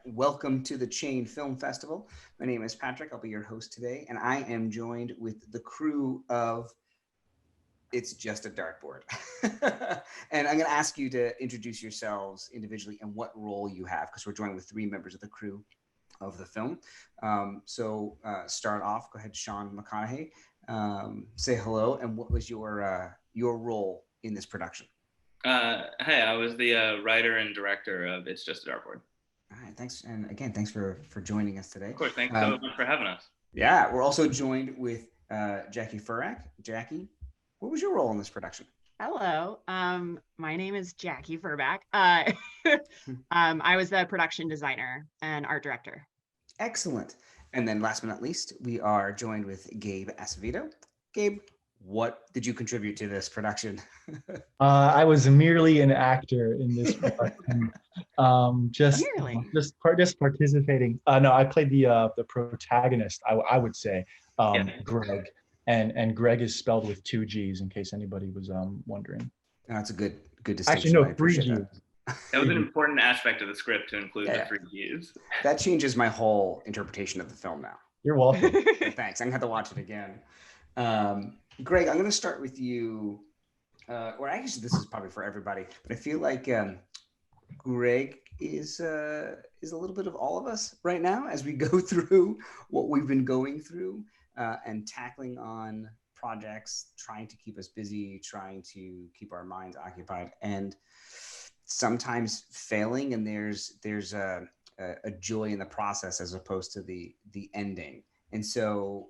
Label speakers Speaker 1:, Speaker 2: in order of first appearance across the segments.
Speaker 1: Welcome to the Chain Film Festival. My name is Patrick. I'll be your host today, and I am joined with the crew of It's Just a Dartboard. And I'm going to ask you to introduce yourselves individually and what role you have, because we're joined with three members of the crew of the film. Start off, go ahead, Sean McConaughey. Say hello, and what was your role in this production?
Speaker 2: Hey, I was the writer and director of It's Just a Dartboard.
Speaker 1: All right, thanks. And again, thanks for joining us today.
Speaker 2: Of course, thanks so much for having us.
Speaker 1: Yeah, we're also joined with Jackie Furak. Jackie, what was your role in this production?
Speaker 3: Hello, my name is Jackie Furback. I was the production designer and art director.
Speaker 1: Excellent. And then last but not least, we are joined with Gabe Acevedo. Gabe, what did you contribute to this production?
Speaker 4: I was merely an actor in this production. Just participating. No, I played the protagonist, I would say, Greg. And Greg is spelled with 2 G's, in case anybody was wondering.
Speaker 1: That's a good distinction.
Speaker 4: Actually, no, 3 G's.
Speaker 2: That was an important aspect of the script to include the 3 G's.
Speaker 1: That changes my whole interpretation of the film now.
Speaker 4: You're welcome.
Speaker 1: Thanks. I'm gonna have to watch it again. Greg, I'm gonna start with you. Or actually, this is probably for everybody, but I feel like Greg is a little bit of all of us right now as we go through what we've been going through and tackling on projects, trying to keep us busy, trying to keep our minds occupied, and sometimes failing. And there's a joy in the process as opposed to the ending. And so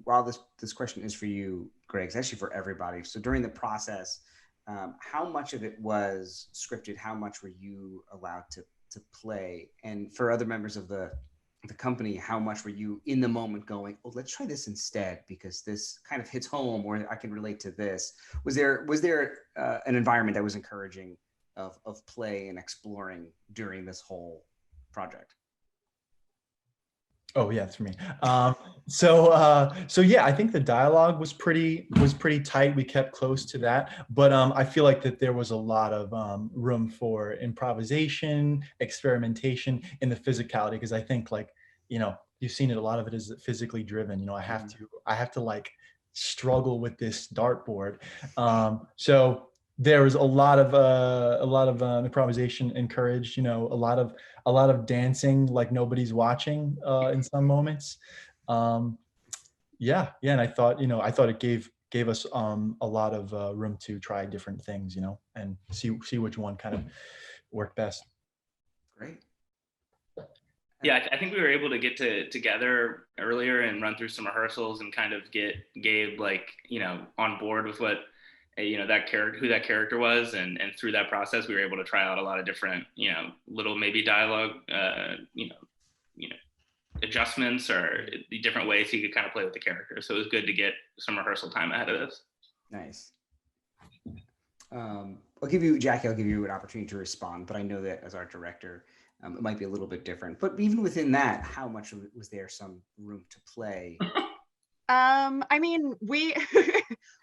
Speaker 1: while this question is for you, Greg, it's actually for everybody. So during the process, how much of it was scripted? How much were you allowed to play? And for other members of the company, how much were you in the moment going, oh, let's try this instead because this kind of hits home, or I can relate to this? Was there an environment that was encouraging of play and exploring during this whole project?
Speaker 4: Oh yeah, it's for me. So yeah, I think the dialogue was pretty tight. We kept close to that, but I feel like that there was a lot of room for improvisation, experimentation in the physicality, because I think, like, you've seen it. A lot of it is physically driven. I have to like struggle with this dartboard. So there was a lot of improvisation encouraged. A lot of dancing like nobody's watching in some moments. And I thought it gave us a lot of room to try different things, and see which one kind of worked best.
Speaker 1: Great.
Speaker 2: Yeah, I think we were able to get together earlier and run through some rehearsals and kind of get Gabe on board with what who that character was, and through that process we were able to try out a lot of different little maybe dialogue adjustments or the different ways he could kind of play with the character. So it was good to get some rehearsal time ahead of this.
Speaker 1: Nice. I'll give you an opportunity to respond, but I know that as our director, it might be a little bit different. But even within that, how much was there some room to play?
Speaker 3: I mean, we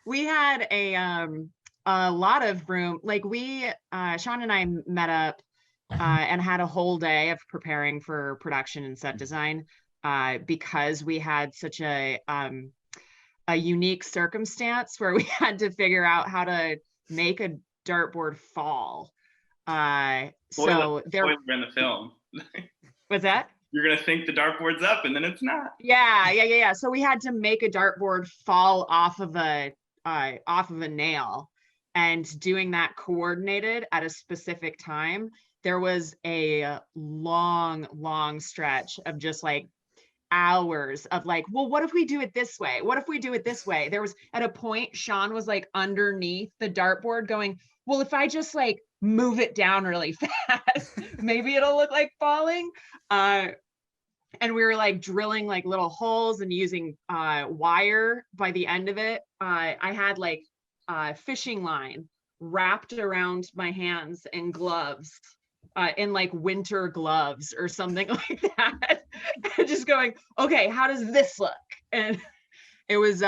Speaker 3: we had a lot of room. Like Sean and I met up and had a whole day of preparing for production and set design because we had such a unique circumstance where we had to figure out how to make a dartboard fall.
Speaker 2: Spoiler in the film.
Speaker 3: What's that?
Speaker 2: You're gonna think the dartboard's up and then it's not.
Speaker 3: Yeah. So we had to make a dartboard fall off of a nail, and doing that coordinated at a specific time. There was a long stretch of just like hours of like, well, what if we do it this way? What if we do it this way? There was at a point, Sean was like underneath the dartboard going, well, if I just like move it down really fast, maybe it'll look like falling. And we were like drilling like little holes and using wire by the end of it. I had like fishing line wrapped around my hands and gloves, in like winter gloves or something like that. Just going, okay, how does this look? And it was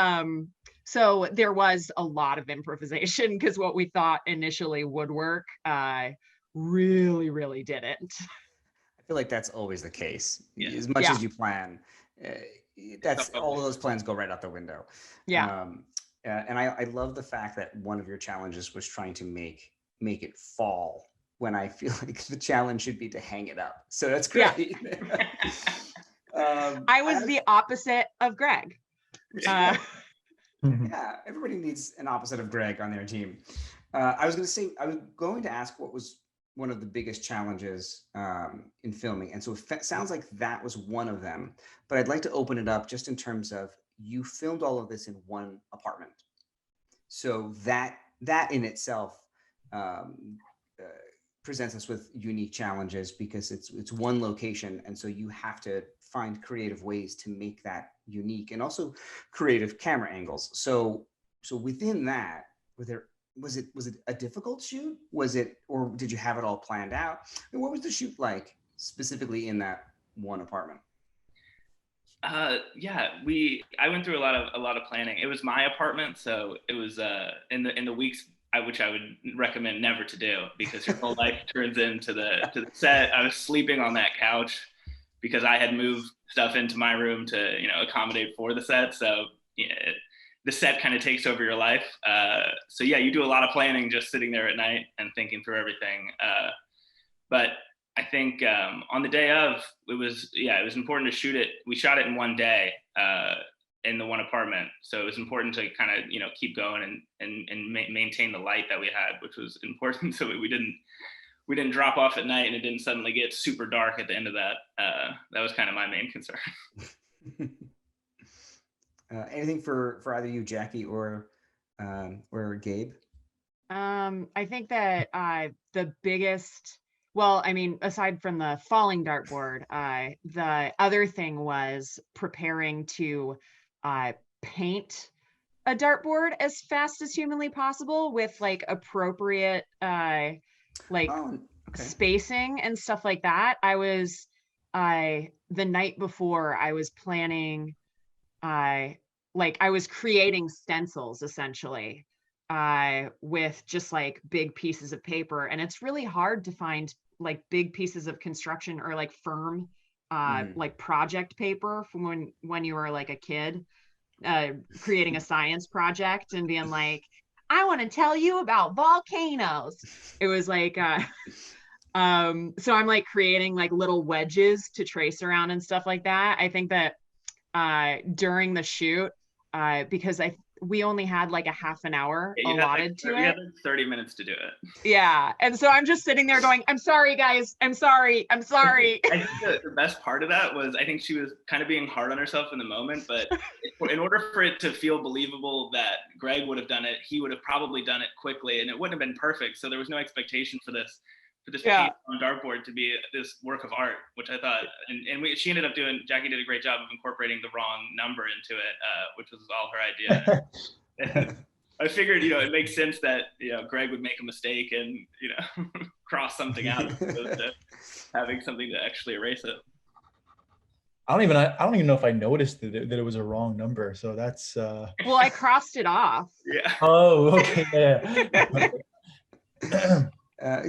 Speaker 3: so there was a lot of improvisation, because what we thought initially would work really didn't.
Speaker 1: feel like that's always the case.
Speaker 2: Yeah.
Speaker 1: As much as you plan, that's all of those plans go right out the window.
Speaker 3: Yeah.
Speaker 1: And I love the fact that one of your challenges was trying to make it fall, when I feel like the challenge should be to hang it up. So that's great.
Speaker 3: I was the opposite of Greg.
Speaker 1: Yeah, everybody needs an opposite of Greg on their team. I was going to ask what was one of the biggest challenges in filming. And so it sounds like that was one of them, but I'd like to open it up just in terms of, you filmed all of this in one apartment. So that in itself presents us with unique challenges, because it's one location. And so you have to find creative ways to make that unique, and also creative camera angles. So within that, was it a difficult shoot? Or did you have it all planned out? And what was the shoot like specifically in that one apartment?
Speaker 2: I went through a lot of planning. It was my apartment, so it was in the weeks which I would recommend never to do, because your whole life turns into the set. I was sleeping on that couch because I had moved stuff into my room to accommodate for the set. So the set kind of takes over your life. So yeah, you do a lot of planning just sitting there at night and thinking through everything. But I think on the day of, it was important to shoot it. We shot it in one day in the one apartment. So it was important to kind of, keep going and maintain the light that we had, which was important. So we didn't drop off at night and it didn't suddenly get super dark at the end of that. That was kind of my main concern.
Speaker 1: Anything for either you, Jackie, or Gabe?
Speaker 3: I think that the biggest, well, I mean, aside from the falling dartboard, the other thing was preparing to paint a dartboard as fast as humanly possible with like appropriate spacing and stuff like that. I was the night before, I was planning, I was creating stencils essentially with just like big pieces of paper, and it's really hard to find like big pieces of construction or like firm like project paper from when you were like a kid creating a science project and being like, I want to tell you about volcanoes. It was like so I'm like creating like little wedges to trace around and stuff like that. I think that during the shoot, because we only had like a half an hour allotted to it.
Speaker 2: You had like 30 minutes to do it.
Speaker 3: Yeah. And so I'm just sitting there going, I'm sorry, guys. I'm sorry. I
Speaker 2: think the best part of that was, I think she was kind of being hard on herself in the moment, but in order for it to feel believable that Greg would have done it, he would have probably done it quickly, and it wouldn't have been perfect. So there was no expectation for this piece on Dartboard to be this work of art, which I thought, she ended up Jackie did a great job of incorporating the wrong number into it, which was all her idea. I figured, it makes sense that, Greg would make a mistake and, cross something out as opposed to having something to actually erase it.
Speaker 4: I don't even know if I noticed that it was a wrong number. So that's
Speaker 3: well, I crossed it off.
Speaker 2: Yeah.
Speaker 4: Oh, okay. Yeah.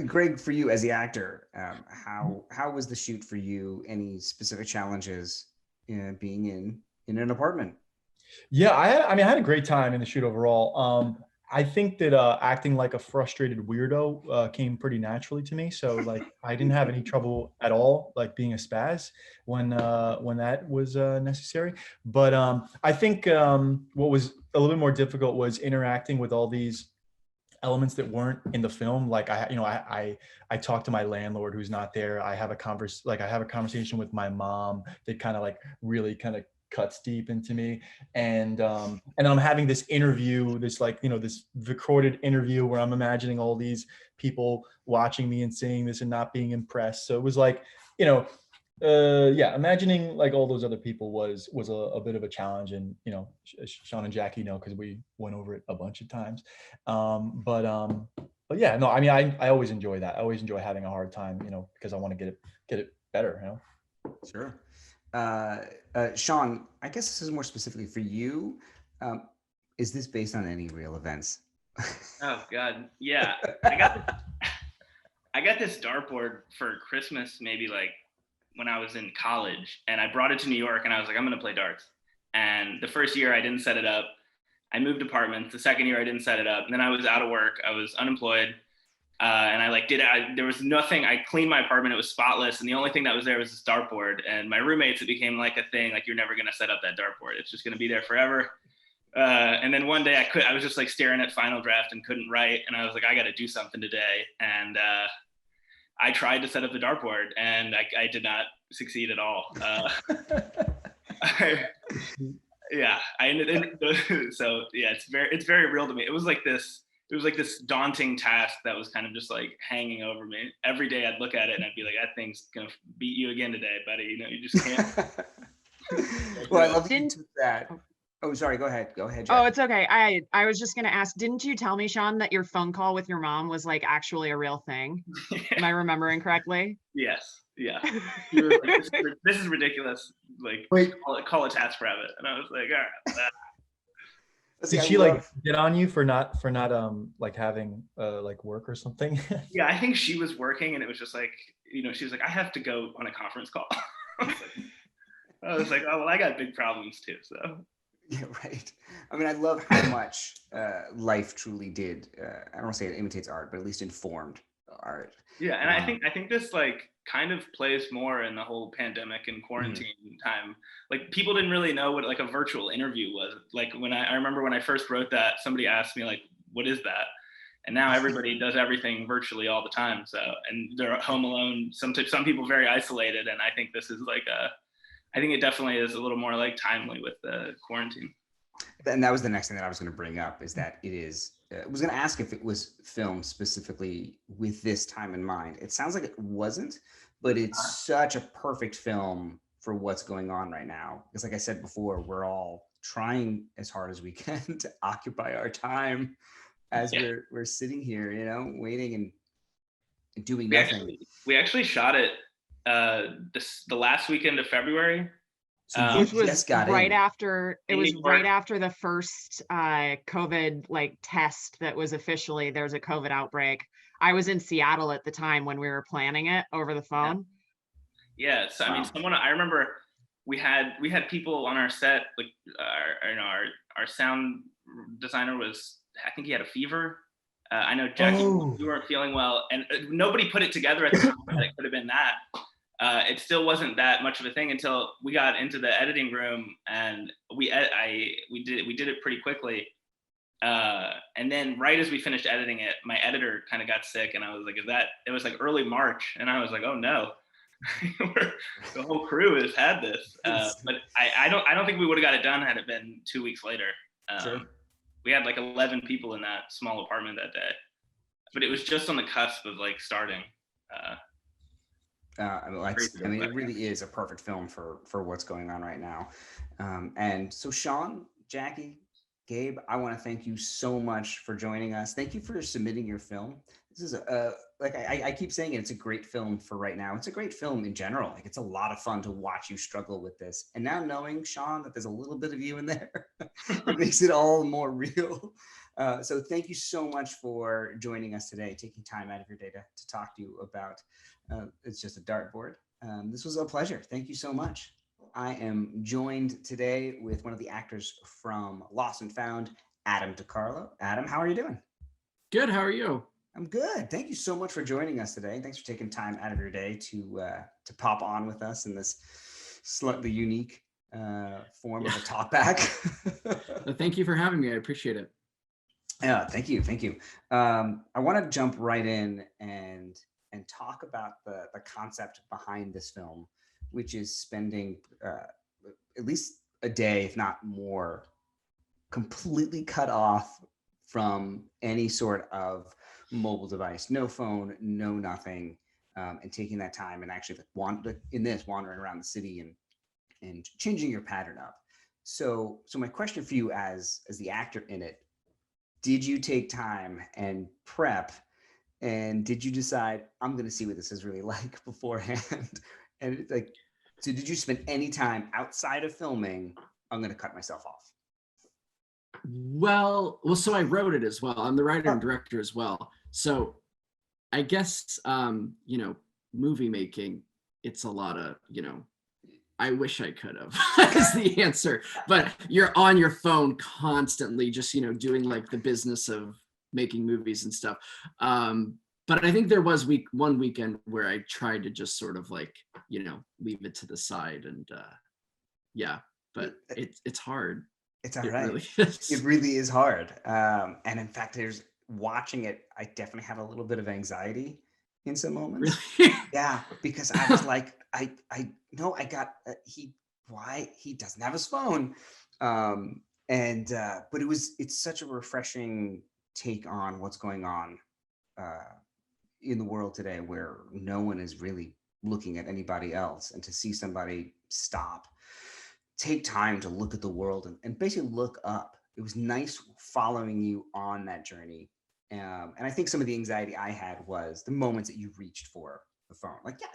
Speaker 1: Greg, for you as the actor, how was the shoot for you? Any specific challenges being in an apartment?
Speaker 4: Yeah, I had a great time in the shoot overall. I think that acting like a frustrated weirdo came pretty naturally to me. So like I didn't have any trouble at all, like being a spaz when that was necessary. But I think what was a little bit more difficult was interacting with all these elements that weren't in the film. Like I talk to my landlord who's not there. I have a conversation with my mom that kind of like really kind of cuts deep into me, and I'm having this interview, this this recorded interview where I'm imagining all these people watching me and seeing this and not being impressed. So it was like imagining like all those other people was a bit of a challenge, and Sean and Jackie know because we went over it a bunch of times. But yeah, no, I mean I always enjoy that. I always enjoy having a hard time, because I want to get it better.
Speaker 1: Sure. Sean, I guess this is more specifically for you. Is this based on any real events?
Speaker 2: Oh God, yeah. I got this dartboard for Christmas maybe like when I was in college, and I brought it to New York, and I was like, I'm going to play darts. And the first year I didn't set it up. I moved apartments. The second year I didn't set it up. And then I was out of work. I was unemployed. And I like there was nothing. I cleaned my apartment. It was spotless. And the only thing that was there was this dartboard. And my roommates, it became like a thing. Like, you're never going to set up that dartboard. It's just going to be there forever. And then one day I was just like staring at Final Draft and couldn't write. And I was like, I got to do something today. And I tried to set up the dartboard, and I did not succeed at all. So yeah, it's very real to me. It was like this daunting task that was kind of just like hanging over me. Every day I'd look at it and I'd be like, that thing's gonna beat you again today, buddy. You know, you just can't.
Speaker 1: Well, I love that. Oh, sorry. Go ahead, Jack.
Speaker 3: Oh, it's okay. I was just gonna ask, didn't you tell me, Sean, that your phone call with your mom was like actually a real thing? Am I remembering correctly?
Speaker 2: Yes. Yeah. You were like, this is ridiculous. Like, wait, call a TaskRabbit. And I was like, all right.
Speaker 4: Did she like get on you for not like having like work or something?
Speaker 2: Yeah, I think she was working, and it was just like, you know, she was like, I have to go on a conference call. I was like, oh, well, I got big problems too, so.
Speaker 1: Yeah, right. I mean, I love how much life truly did. I don't want to say it imitates art, but at least informed art.
Speaker 2: Yeah, and I think this like kind of plays more in the whole pandemic and quarantine time. Like, people didn't really know what like a virtual interview was. Like, when I remember when I first wrote that, somebody asked me like, what is that? And now everybody does everything virtually all the time. So, and they're at home alone. Some people very isolated, and I think this is like I think it definitely is a little more like timely with the quarantine.
Speaker 1: And that was the next thing that I was going to bring up, is that it is, I was going to ask if it was filmed specifically with this time in mind. It sounds like it wasn't, but it's such a perfect film for what's going on right now. Because like I said before, we're all trying as hard as we can to occupy our time as we're sitting here, you know, waiting and doing nothing.
Speaker 2: We actually shot it the last weekend of February,
Speaker 3: which was right after the first COVID like test that was officially, there's a COVID outbreak. I was in Seattle at the time when we were planning it over the phone.
Speaker 2: Yeah, so I mean, I remember we had people on our set, like our sound designer was, I think he had a fever. I know Jackie, you weren't feeling well, and nobody put it together at the time that it could have been that. It still wasn't that much of a thing until we got into the editing room, and we did it pretty quickly. And then right as we finished editing it, my editor kind of got sick, and I was like, it was like early March, and I was like, oh no, the whole crew has had this. But I don't think we would have got it done had it been 2 weeks later.
Speaker 1: Sure.
Speaker 2: We had like 11 people in that small apartment that day, but it was just on the cusp of like starting.
Speaker 1: I mean, it really is a perfect film for what's going on right now. And so Sean, Jackie, Gabe, I want to thank you so much for joining us. Thank you for submitting your film. This is like I keep saying it, it's a great film for right now. It's a great film in general. Like, it's a lot of fun to watch you struggle with this. And now knowing, Sean, that there's a little bit of you in there, it makes it all more real. So thank you so much for joining us today, taking time out of your day to talk to you about It's Just a Dartboard. This was a pleasure. Thank you so much. I am joined today with one of the actors from Lost and Found, Adam DiCarlo. Adam, how are you doing?
Speaker 5: Good. How are you?
Speaker 1: I'm good. Thank you so much for joining us today. Thanks for taking time out of your day to pop on with us in this slightly unique form of a talkback.
Speaker 5: Thank you for having me. I appreciate it.
Speaker 1: Yeah, thank you. I want to jump right in and talk about the concept behind this film, which is spending at least a day, if not more, completely cut off from any sort of mobile device, no phone, no nothing, and taking that time and actually wandering around the city and changing your pattern up. So my question for you as the actor in it, did you take time and prep, and did you decide, I'm going to see what this is really like beforehand? And like, so did you spend any time outside of filming, I'm going to cut myself off?
Speaker 5: Well, so I wrote it as well. I'm the writer and director as well. So I guess, movie making, it's a lot of, I wish I could have is the answer. But you're on your phone constantly, just, doing like the business of making movies and stuff. But I think there was one weekend where I tried to just sort of like, leave it to the side and but it's hard.
Speaker 1: It's all
Speaker 5: It
Speaker 1: right.
Speaker 5: really is.
Speaker 1: It really is hard. And in fact, watching it, I definitely had a little bit of anxiety in some moments.
Speaker 5: Really?
Speaker 1: Yeah, because I was like, I know I got why he doesn't have his phone. But it's such a refreshing take on what's going on in the world today, where no one is really looking at anybody else, and to see somebody take time to look at the world and basically look up. It was nice following you on that journey. And I think some of the anxiety I had was the moments that you reached for the phone. Like, yeah,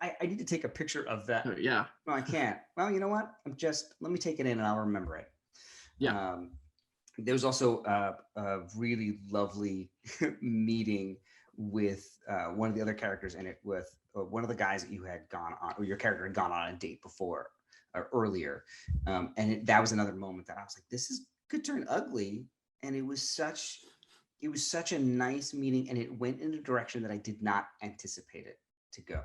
Speaker 1: I need to take a picture of that.
Speaker 5: Yeah.
Speaker 1: No, I can't. Well, you know what? Let me take it in and I'll remember it.
Speaker 5: Yeah.
Speaker 1: There was also a really lovely meeting with one of the other characters in it, with one of the guys that you had gone on, or your character had gone on a date before or earlier. That was another moment that I was like, this could turn ugly. And it was such a nice meeting, and it went in a direction that I did not anticipate it to go.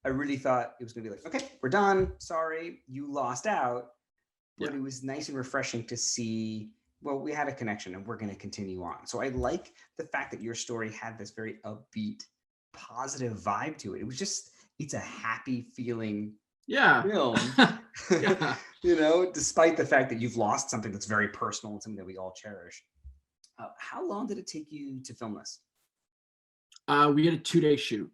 Speaker 1: I really thought it was going to be like, okay, we're done. Sorry, you lost out. But It was nice and refreshing to see, well, we had a connection and we're going to continue on. So I like the fact that your story had this very upbeat, positive vibe to it. It was it's a happy feeling film.
Speaker 5: Yeah.
Speaker 1: Despite the fact that you've lost something that's very personal and something that we all cherish. How long did it take you to film this?
Speaker 5: We had a 2-day shoot.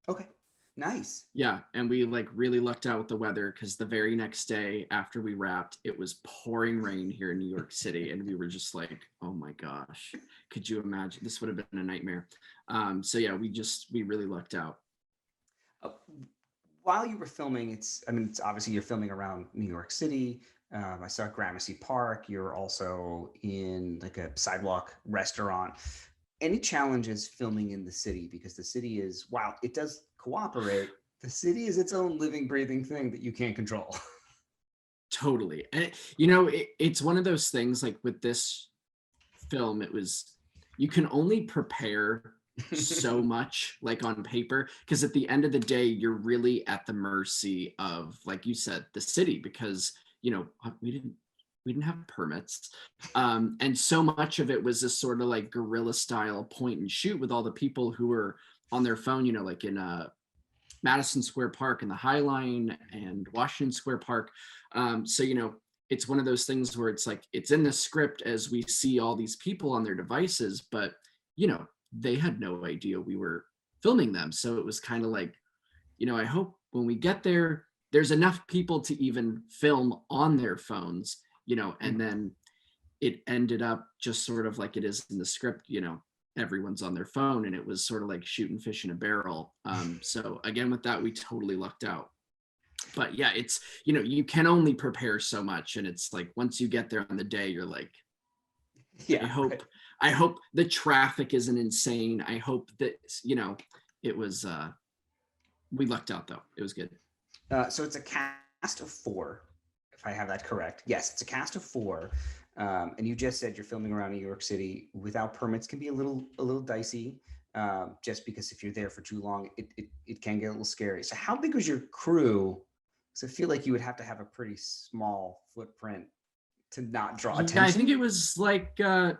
Speaker 1: Okay, nice.
Speaker 5: Yeah, and we like really lucked out with the weather, because the very next day after we wrapped, it was pouring rain here in New York City, and we were just like, oh my gosh, could you imagine? This would have been a nightmare. So yeah, we really lucked out.
Speaker 1: While you were filming, it's obviously you're filming around New York City. I saw Gramercy Park. You're also in like a sidewalk restaurant. Any challenges filming in the city? Because the city is, while it does cooperate, the city is its own living, breathing thing that you can't control.
Speaker 5: Totally. And it's one of those things, like with this film, you can only prepare so much, like on paper, because at the end of the day, you're really at the mercy of, like you said, the city, because we didn't have permits, and so much of it was this sort of like guerrilla style point and shoot with all the people who were on their phone, like in Madison Square Park and the High Line and Washington Square Park. So it's one of those things where it's like, it's in the script as we see all these people on their devices, but they had no idea we were filming them. So it was kind of like, I hope when we get there, there's enough people to even film on their phones, and then it ended up just sort of like it is in the script, everyone's on their phone, and it was sort of like shooting fish in a barrel. So again, with that, we totally lucked out. But yeah, it's, you can only prepare so much. And it's like, once you get there on the day, you're like, I hope the traffic isn't insane. I hope that, it was, we lucked out though. It was good.
Speaker 1: So it's a cast of 4, if I have that correct. Yes, it's a cast of 4. And you just said you're filming around New York City. Without permits can be a little dicey, just because if you're there for too long, it can get a little scary. So how big was your crew? So I feel like you would have to have a pretty small footprint to not draw attention.
Speaker 5: Yeah, I think it was like 10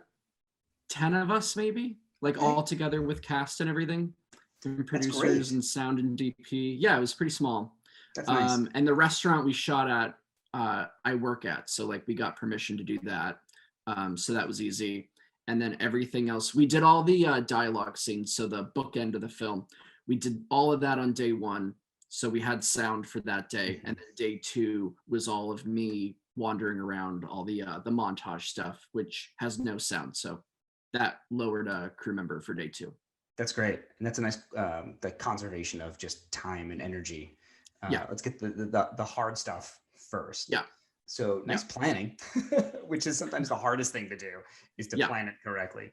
Speaker 5: of us, maybe, like all together with cast and everything, and producers and sound and DP. Yeah, it was pretty small.
Speaker 1: That's nice.
Speaker 5: And the restaurant we shot at, I work at, so like we got permission to do that, so that was easy. And then everything else, we did all the dialogue scenes, so the bookend of the film, we did all of that on day 1, so we had sound for that day. And then day 2 was all of me wandering around, all the montage stuff, which has no sound, so that lowered a crew member for day 2.
Speaker 1: That's great, and that's a nice the conservation of just time and energy. Let's get the hard stuff first.
Speaker 5: Yeah.
Speaker 1: So nice planning, which is sometimes the hardest thing to do, is to plan it correctly.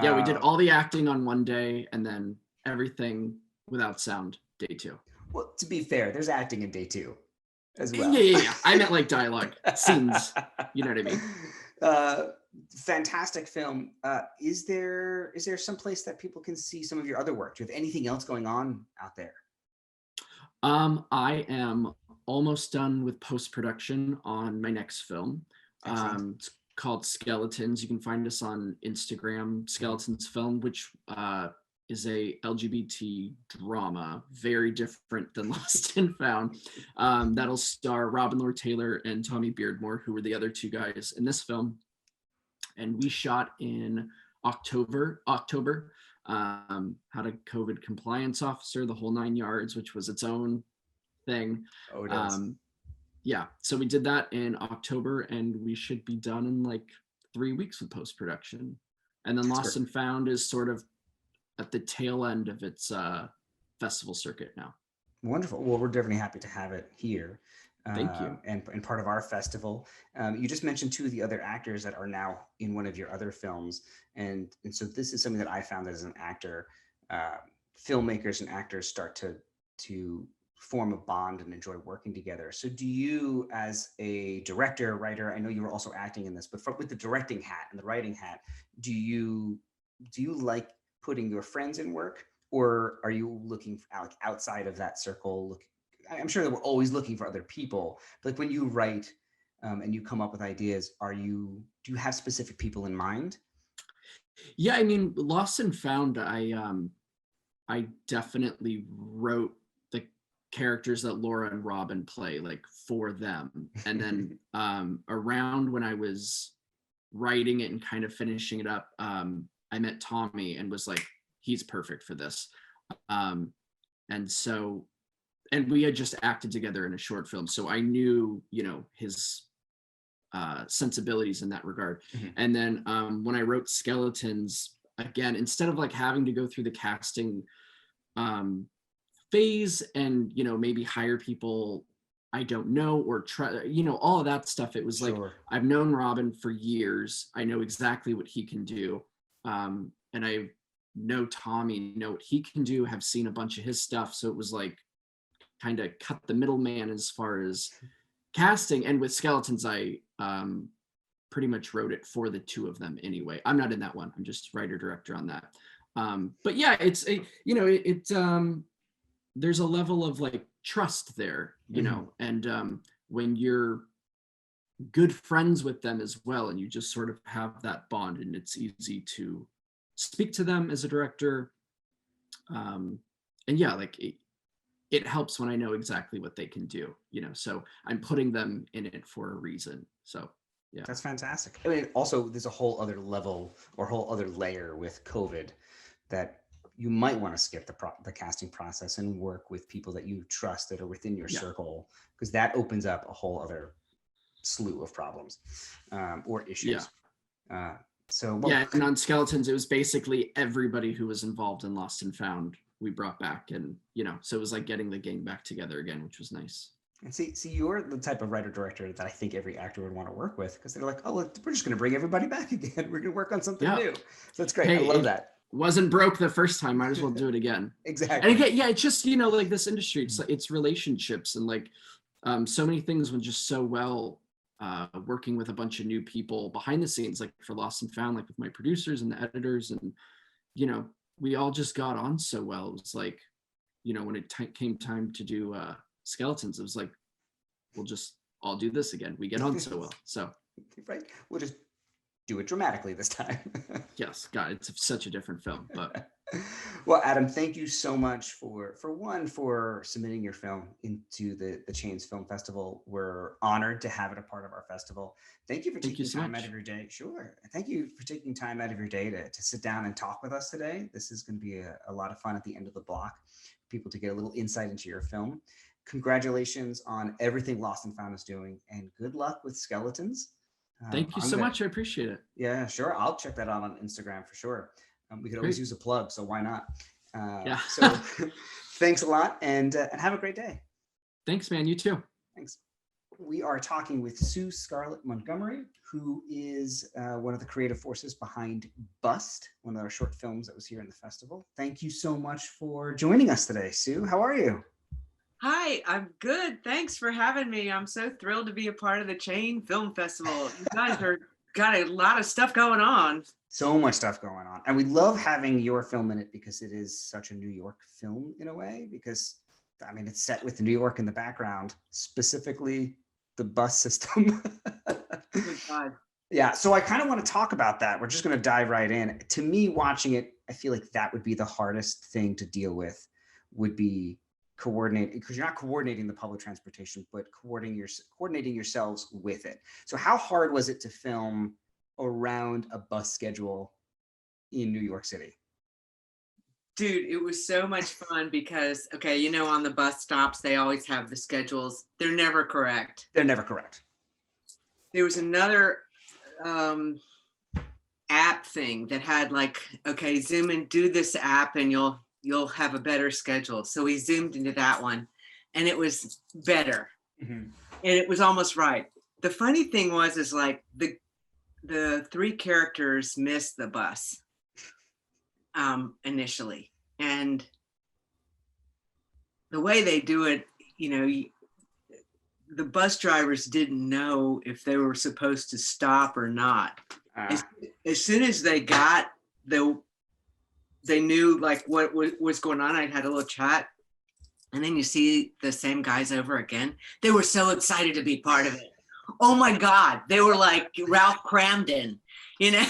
Speaker 5: We did all the acting on one day, and then everything without sound day 2.
Speaker 1: Well, to be fair, there's acting in day 2 as well.
Speaker 5: Yeah. I meant like dialogue scenes. You know what I mean?
Speaker 1: Fantastic film. Is there some place that people can see some of your other work? Do you have anything else going on out there?
Speaker 5: I am almost done with post-production on my next film. It's called Skeletons. You can find us on Instagram, Skeletons Film, which is a LGBT drama, very different than Lost and Found. That'll star Robin Lord Taylor and Tommy Beardmore, who were the other 2 guys in this film. And we shot in October, had a COVID compliance officer, the whole 9 yards, which was its own thing.
Speaker 1: Oh, it is.
Speaker 5: Yeah, so we did that in October, and we should be done in like 3 weeks with post-production. And then Lost and Found is sort of at the tail end of its festival circuit now.
Speaker 1: Wonderful. Well, we're definitely happy to have it here.
Speaker 5: Thank you.
Speaker 1: And part of our festival. You just mentioned 2 of the other actors that are now in one of your other films. And so this is something that I found as an actor, filmmakers and actors start to form a bond and enjoy working together. So do you, as a director, writer, I know you were also acting in this, but with the directing hat and the writing hat, do you like putting your friends in work, or are you looking outside of that circle? I'm sure that we're always looking for other people, but like when you write and you come up with ideas, do you have specific people in mind?
Speaker 5: Yeah, I mean, Lost and Found, I definitely wrote the characters that Laura and Robin play, like, for them. And then around when I was writing it and kind of finishing it up, I met Tommy and was like, he's perfect for this. And we had just acted together in a short film, so I knew, his sensibilities in that regard.
Speaker 1: Mm-hmm.
Speaker 5: And then when I wrote Skeletons, again, instead of like having to go through the casting phase and maybe hire people I don't know or try, all of that stuff, it was like, I've known Robin for years. I know exactly what he can do, and I know Tommy, know what he can do, have seen a bunch of his stuff, so it was like kind of cut the middleman as far as casting. And with Skeletons, I pretty much wrote it for the 2 of them anyway. I'm not in that one. I'm just writer director on that. But yeah, it's there's a level of like trust there, and when you're good friends with them as well, and you just sort of have that bond, and it's easy to speak to them as a director. And yeah, like it helps when I know exactly what they can do, so I'm putting them in it for a reason. So yeah.
Speaker 1: That's fantastic. I mean, also there's a whole other level or whole other layer with COVID that you might want to skip the casting process and work with people that you trust that are within your circle, because that opens up a whole other slew of problems or issues.
Speaker 5: Yeah. And on Skeletons, it was basically everybody who was involved in Lost and Found we brought back, and so it was like getting the gang back together again, which was nice.
Speaker 1: And see, you're the type of writer director that I think every actor would want to work with, because they're like, oh, look, we're just going to bring everybody back again. We're going to work on something new. So that's great.
Speaker 5: Hey,
Speaker 1: I love that.
Speaker 5: Wasn't broke the first time, might as well do it again.
Speaker 1: Exactly.
Speaker 5: And again, it's just like this industry, it's relationships, and like so many things went just so well working with a bunch of new people behind the scenes, like for Lost and Found, like with my producers and the editors, and we all just got on so well. It was like, when it came time to do Skeletons, it was like, we'll just all do this again. We get on so well. So
Speaker 1: right, we'll just do it dramatically this time.
Speaker 5: Yes, God, it's such a different film. But
Speaker 1: well, Adam, thank you so much for submitting your film into the Chains Film Festival. We're honored to have it a part of our festival. Thank you for taking time out of your day. Sure. Thank you for taking time out of your day to sit down and talk with us today. This is going to be a lot of fun at the end of the block, people to get a little insight into your film. Congratulations on everything Lost and Found is doing, and good luck with Skeletons.
Speaker 5: Thank you so much. I appreciate it.
Speaker 1: Yeah, sure. I'll check that out on Instagram for sure. We could always use a plug, so why not? So thanks a lot, and have a great day.
Speaker 5: Thanks, man. You too.
Speaker 1: Thanks. We are talking with Sue Scarlett Montgomery, who is one of the creative forces behind Bust, one of our short films that was here in the festival. Thank you so much for joining us today, Sue. How are you?
Speaker 6: Hi, I'm good. Thanks for having me. I'm so thrilled to be a part of the Chain Film Festival. You guys are got a lot of stuff going on.
Speaker 1: So much stuff going on. And we love having your film in it because it is such a New York film in a way, because I mean, it's set with New York in the background, specifically the bus system.
Speaker 6: Oh my God.
Speaker 1: Yeah, so I kind of want to talk about that. We're just going to dive right in. To me, watching it, I feel like that would be the hardest thing to deal with, would be coordinate, because you're not coordinating the public transportation, but coordinating yourselves with it. So how hard was it to film around a bus schedule in New York City?
Speaker 6: Dude, it was so much fun because, okay, you know, on the bus stops, they always have the schedules. They're never correct.
Speaker 1: They're never correct.
Speaker 6: There was another app thing that had like, okay, zoom and do this app and you'll have a better schedule. So we zoomed into that one and it was better. Mm-hmm. And it was almost right. The funny thing is like the three characters missed the bus initially. And the way they do it, you know, the bus drivers didn't know if they were supposed to stop or not. As soon as they got they knew like what was going on. I had a little chat, and then you see the same guys over again. They were so excited to be part of it. Oh my God, they were like Ralph Cramden, you know.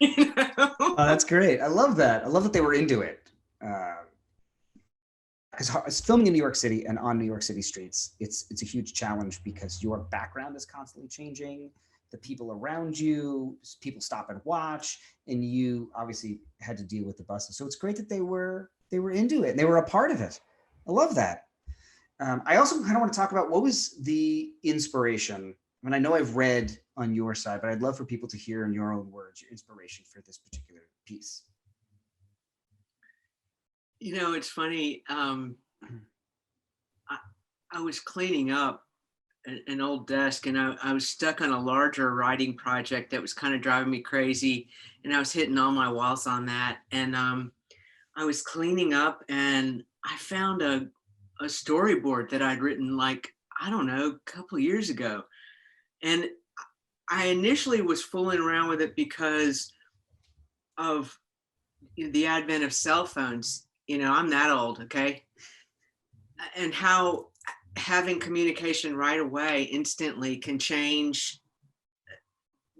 Speaker 1: You know? Oh, that's great. I love that. I love that they were into it. Because filming in New York City and on New York City streets, it's a huge challenge because your background is constantly changing. The people around you, people stop and watch, and you obviously had to deal with the buses. So it's great that they were into it and they were a part of it. I love that. I also kind of want to talk about what was the inspiration. I mean, I know I've read on your side, but I'd love for people to hear in your own words your inspiration for this particular piece.
Speaker 6: You know, it's funny. I was cleaning up an old desk, and I was stuck on a larger writing project that was kind of driving me crazy, and I was hitting all my walls on that. And I was cleaning up, and I found a storyboard that I'd written like, I don't know, a couple of years ago. And I initially was fooling around with it because of the advent of cell phones. You know, I'm that old, okay? And how having communication right away instantly can change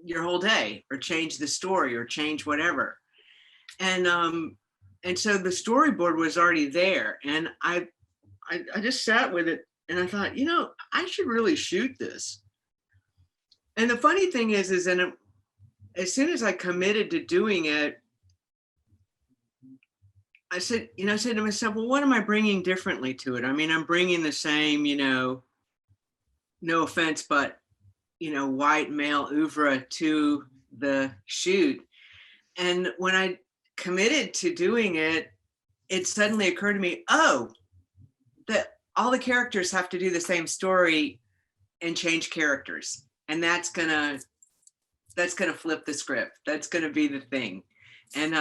Speaker 6: your whole day or change the story or change whatever. And so the storyboard was already there, and I just sat with it and I thought, you know, I should really shoot this. And the funny thing is as soon as I committed to doing it, I said to myself, well, what am I bringing differently to it? I mean, I'm bringing the same, you know, no offense, but, you know, white male oeuvre to the shoot. And when I committed to doing it, it suddenly occurred to me, that all the characters have to do the same story and change characters. And that's gonna flip the script. That's gonna be the thing. And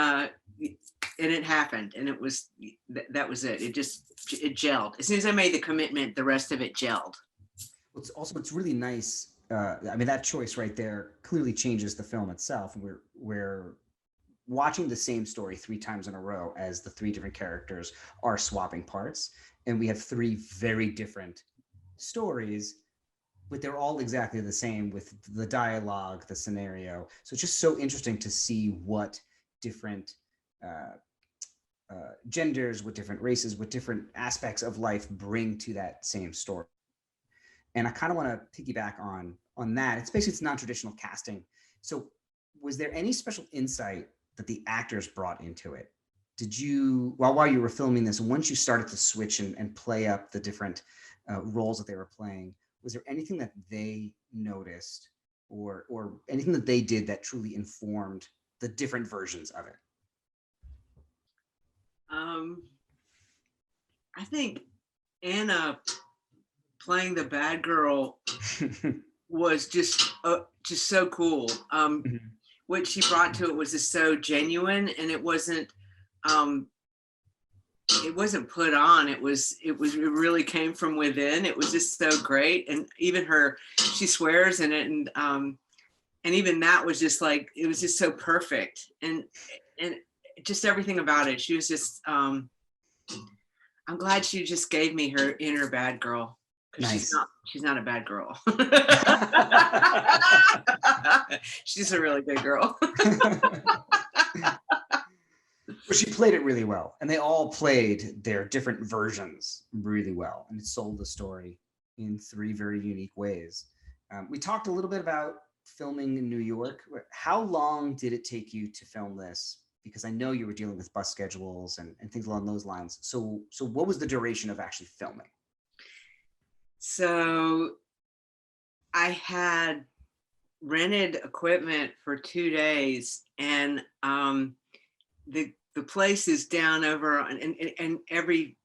Speaker 6: it happened, and it was that was it. It gelled. As soon as I made the commitment, the rest of it gelled.
Speaker 1: It's really nice. I mean, that choice right there clearly changes the film itself. We're watching the same story 3 times in a row as the 3 different characters are swapping parts, and we have 3 very different stories, but they're all exactly the same with the dialogue, the scenario. So it's just so interesting to see what different genders, what different races, what different aspects of life bring to that same story. And I kind of want to piggyback on that. It's non-traditional casting. So was there any special insight that the actors brought into it? Did you, while you were filming this, once you started to switch and play up the different roles that they were playing, was there anything that they noticed or anything that they did that truly informed the different versions of it?
Speaker 6: I think Anna playing the bad girl was just so cool. What she brought to it was just so genuine, and it wasn't it wasn't put on. It really came from within. It was just so great. And even she swears in it. And even that was just like, it was just so perfect. And just everything about it. She was just, I'm glad she just gave me her inner bad girl.
Speaker 1: Nice.
Speaker 6: She's not a bad girl. She's a really good girl.
Speaker 1: But she played it really well, and they all played their different versions really well, and it sold the story in 3 very unique ways. We talked a little bit about filming in New York. How long did it take you to film this? Because I know you were dealing with bus schedules and things along those lines. So what was the duration of actually filming?
Speaker 6: So I had rented equipment for 2 days, and the place is down over, and every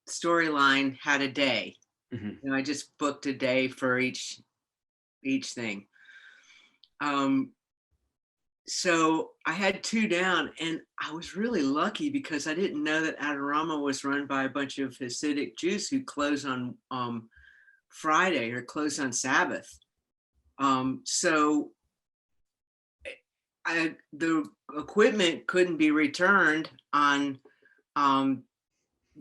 Speaker 6: storyline had a day. Mm-hmm. I just booked a day for each thing. So I had 2 down, and I was really lucky because I didn't know that Adorama was run by a bunch of Hasidic Jews who close on Friday or close on Sabbath. So the equipment couldn't be returned on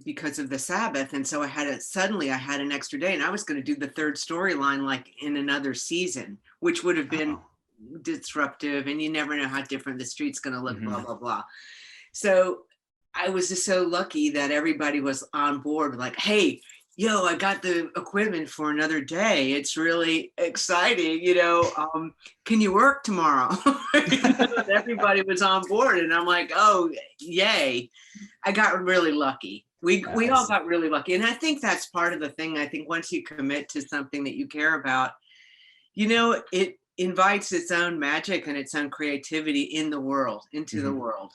Speaker 6: because of the Sabbath, and so I had an extra day, and I was going to do the 3rd storyline like in another season, which would have been disruptive, and you never know how different the street's going to look. Mm-hmm. Blah blah blah. So I was just so lucky that everybody was on board, like, hey, yo, I got the equipment for another day. It's really exciting, can you work tomorrow? Everybody was on board, and I'm like, oh, yay. I got really lucky. We all got really lucky. And I think that's part of the thing. I think once you commit to something that you care about, it invites its own magic and its own creativity into mm-hmm. the world.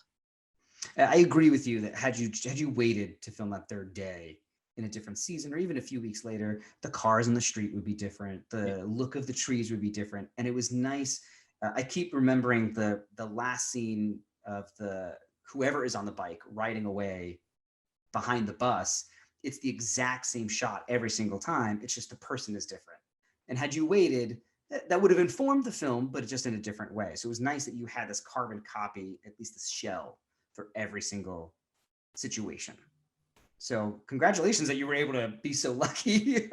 Speaker 1: I agree with you that had you waited to film that 3rd day in a different season, or even a few weeks later, the cars in the street would be different. The look of the trees would be different. And it was nice. I keep remembering the last scene of whoever is on the bike riding away behind the bus. It's the exact same shot every single time. It's just the person is different. And had you waited, that would have informed the film, but just in a different way. So it was nice that you had this carbon copy, at least this shell, for every single situation. So congratulations that you were able to be so lucky.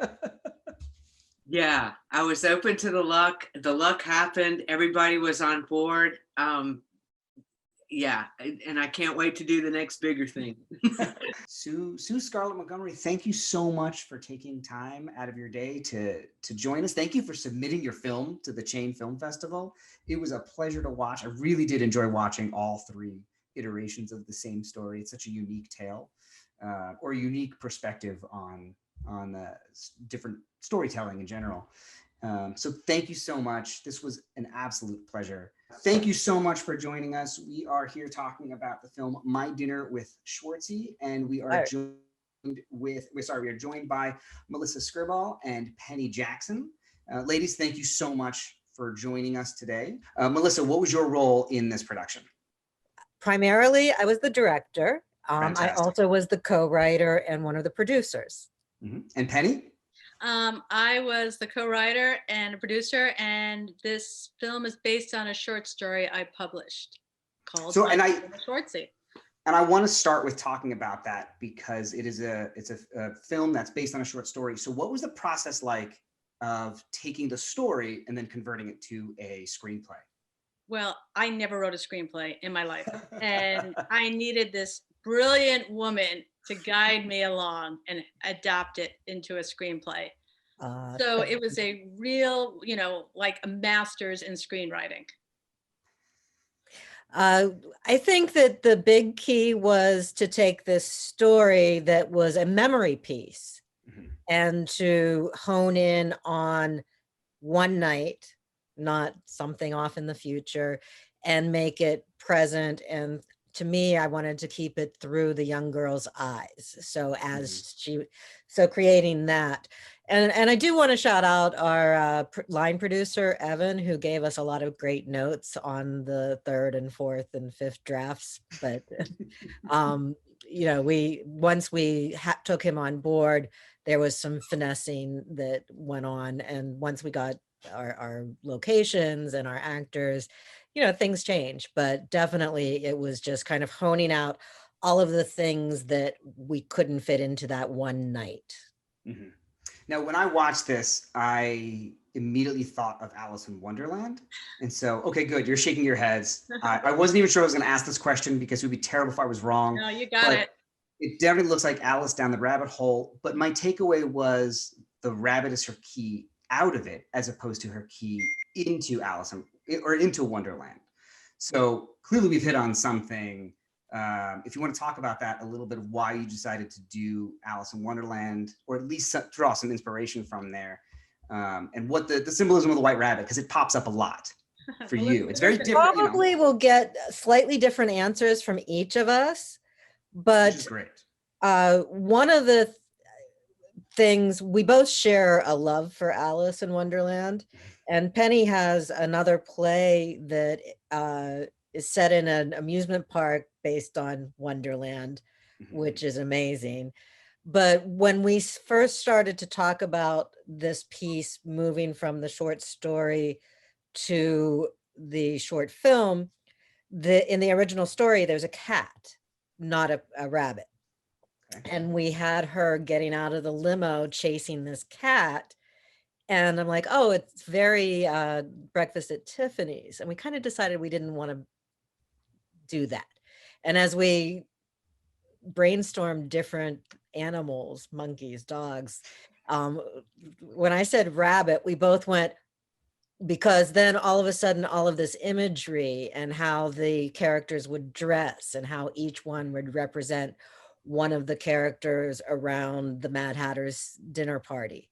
Speaker 6: Yeah, I was open to the luck. The luck happened. Everybody was on board. Yeah, and I can't wait to do the next bigger thing.
Speaker 1: Sue Scarlett Montgomery, thank you so much for taking time out of your day to join us. Thank you for submitting your film to the Chain Film Festival. It was a pleasure to watch. I really did enjoy watching all 3 iterations of the same story. It's such a unique tale, or a unique perspective on different storytelling in general. So thank you so much. This was an absolute pleasure. Thank you so much for joining us. We are here talking about the film My Dinner with Schwartzey, and we are joined by Melissa Skirball and Penny Jackson. Ladies, thank you so much for joining us today. Melissa, what was your role in this production?
Speaker 7: Primarily, I was the director. I also was the co-writer and one of the producers.
Speaker 1: Mm-hmm. And Penny?
Speaker 8: I was the co-writer and a producer, and this film is based on a short story I published called Schwartzey.
Speaker 1: And I want to start with talking about that because it's a film that's based on a short story. So what was the process like of taking the story and then converting it to a screenplay?
Speaker 8: Well, I never wrote a screenplay in my life, and I needed this brilliant woman to guide me along and adapt it into a screenplay. So it was a real, like a master's in screenwriting.
Speaker 7: I think that the big key was to take this story that was a memory piece, mm-hmm. and to hone in on one night, not something off in the future, and make it present. And to me, I wanted to keep it through the young girl's eyes. So creating that. And I do want to shout out our line producer, Evan, who gave us a lot of great notes on the 3rd and 4th and 5th drafts. But, once we took him on board, there was some finessing that went on. And once we got our locations and our actors, things change. But definitely it was just kind of honing out all of the things that we couldn't fit into that one night.
Speaker 1: Mm-hmm. Now, when I watched this, I immediately thought of Alice in Wonderland. And so, okay, good. You're shaking your heads. I wasn't even sure I was going to ask this question because it would be terrible if I was wrong.
Speaker 8: No, you got it.
Speaker 1: It definitely looks like Alice down the rabbit hole. But my takeaway was the rabbit is her key out of it, as opposed to her key into Alice or into Wonderland. So clearly we've hit on something. If you want to talk about that a little bit, of why you decided to do Alice in Wonderland, or at least draw some inspiration from there, and what the symbolism of the white rabbit, because it pops up a lot for you. It's very different.
Speaker 7: Probably we'll get slightly different answers from each of us, but
Speaker 1: which is great.
Speaker 7: One of the things, we both share a love for Alice in Wonderland, and Penny has another play that is set in an amusement park based on Wonderland, which is amazing. But when we first started to talk about this piece, moving from the short story to the short film, in the original story, there's a cat, not a rabbit. Okay. And we had her getting out of the limo chasing this cat. And I'm like, oh, it's very Breakfast at Tiffany's. And we kind of decided we didn't want to do that. And as we brainstormed different animals, monkeys, dogs, when I said rabbit, we both went, because then all of a sudden, all of this imagery and how the characters would dress and how each one would represent one of the characters around the Mad Hatter's dinner party.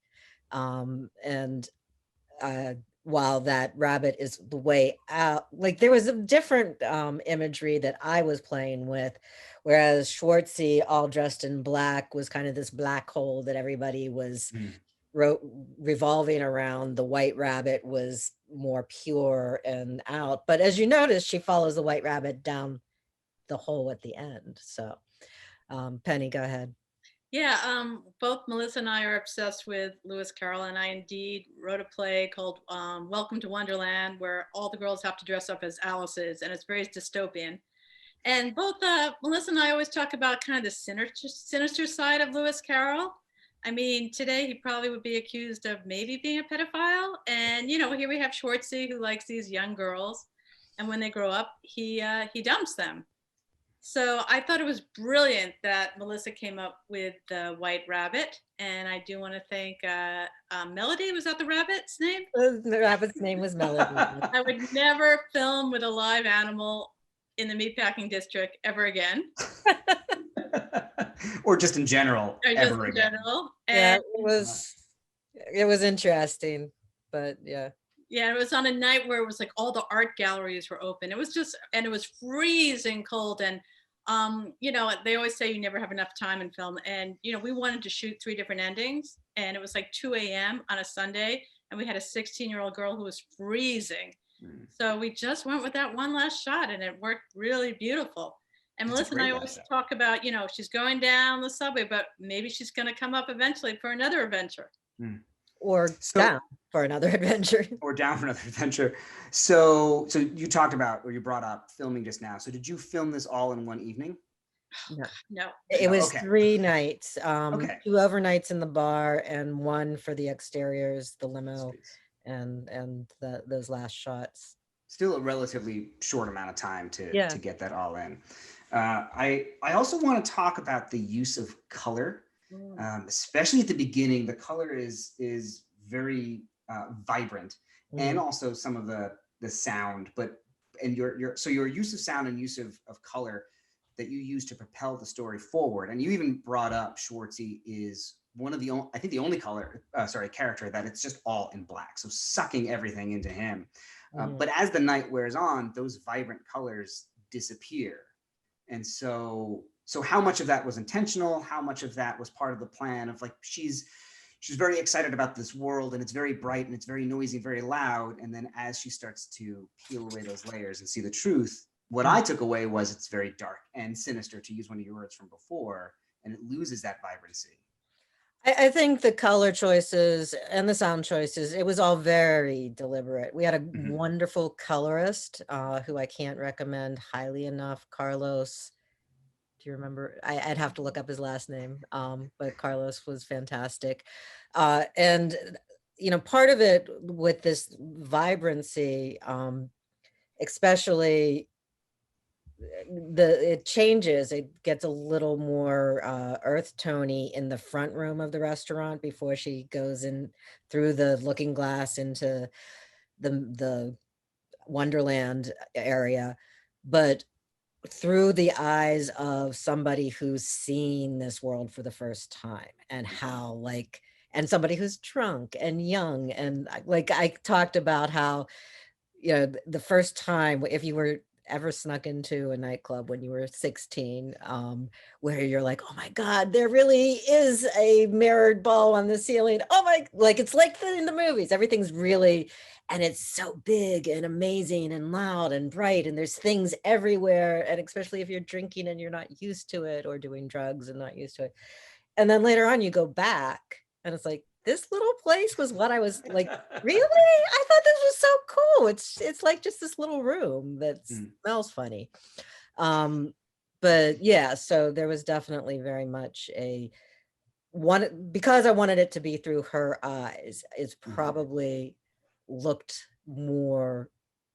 Speaker 7: While that rabbit is the way out, like there was a different imagery that I was playing with, whereas Schwartzey, all dressed in black, was kind of this black hole that everybody was revolving around. The white rabbit was more pure and out. But as you notice, she follows the white rabbit down the hole at the end. So Penny, go ahead.
Speaker 8: Yeah, both Melissa and I are obsessed with Lewis Carroll, and I indeed wrote a play called Welcome to Wonderland, where all the girls have to dress up as Alice's, and it's very dystopian. And both Melissa and I always talk about kind of the sinister side of Lewis Carroll. I mean, today he probably would be accused of maybe being a pedophile. And, here we have Schwartzey, who likes these young girls. And when they grow up, he dumps them. So I thought it was brilliant that Melissa came up with the white rabbit. And I do want to thank Melody. Was that the rabbit's name?
Speaker 7: The rabbit's name was Melody.
Speaker 8: I would never film with a live animal in the meatpacking district ever again.
Speaker 1: Or just in general.
Speaker 8: Ever again.
Speaker 7: Yeah, it was interesting, but yeah.
Speaker 8: Yeah, it was on a night where it was like all the art galleries were open. It was and it was freezing cold. And, they always say you never have enough time in film. And, we wanted to shoot 3 different endings. And it was like 2 a.m. on a Sunday. And we had a 16-year-old girl who was freezing. So we just went with that one last shot, and it worked really beautiful. And Melissa and I always talk about, she's going down the subway, but maybe she's going to come up eventually for another adventure.
Speaker 7: Or down for another adventure.
Speaker 1: Or down for another adventure. So you talked about, or you brought up filming just now. So did you film this all in one evening?
Speaker 8: No.
Speaker 7: It was 3 nights, 2 overnights in the bar and 1 for the exteriors, the limo, and those last shots. Still
Speaker 1: a relatively short amount of time to get that all in. I also want to talk about the use of color, especially at the beginning. The color is very vibrant, and also some of the sound. And your use of sound and use of color that you use to propel the story forward. And you even brought up Schwartzey is one of the only character that it's just all in black, so sucking everything into him. But as the night wears on, those vibrant colors disappear. And so how much of that was intentional? How much of that was part of the plan of like, she's she's very excited about this world, and it's very bright and it's very noisy, very loud. And then as she starts to peel away those layers and see the truth, what I took away was it's very dark and sinister, to use one of your words from before, and it loses that vibrancy.
Speaker 7: I think the color choices and the sound choices, it was all very deliberate. We had a wonderful colorist who I can't recommend highly enough, Carlos. Do you remember? I'd have to look up his last name, but Carlos was fantastic. And, you know, part of it with this vibrancy, especially it changes, it gets a little more earth tony in the front room of the restaurant before she goes in through the looking glass into the Wonderland area, but through the eyes of somebody who's seen this world for the first time, and how and somebody who's drunk and young, and like I talked about how, you know, the first time, if you were ever snuck into a nightclub when you were 16, where you're like, oh my God, there really is a mirrored ball on the ceiling. Oh my, like, it's like in the movies, everything's really, and it's so big and amazing and loud and bright, and there's things everywhere. And especially if you're drinking and you're not used to it, or doing drugs and not used to it. And then later on you go back and it's like, this little place was what I was like, really? I thought this was so cool. It's like just this little room that smells funny. But yeah, so there was definitely very much because I wanted it to be through her eyes, it's probably looked more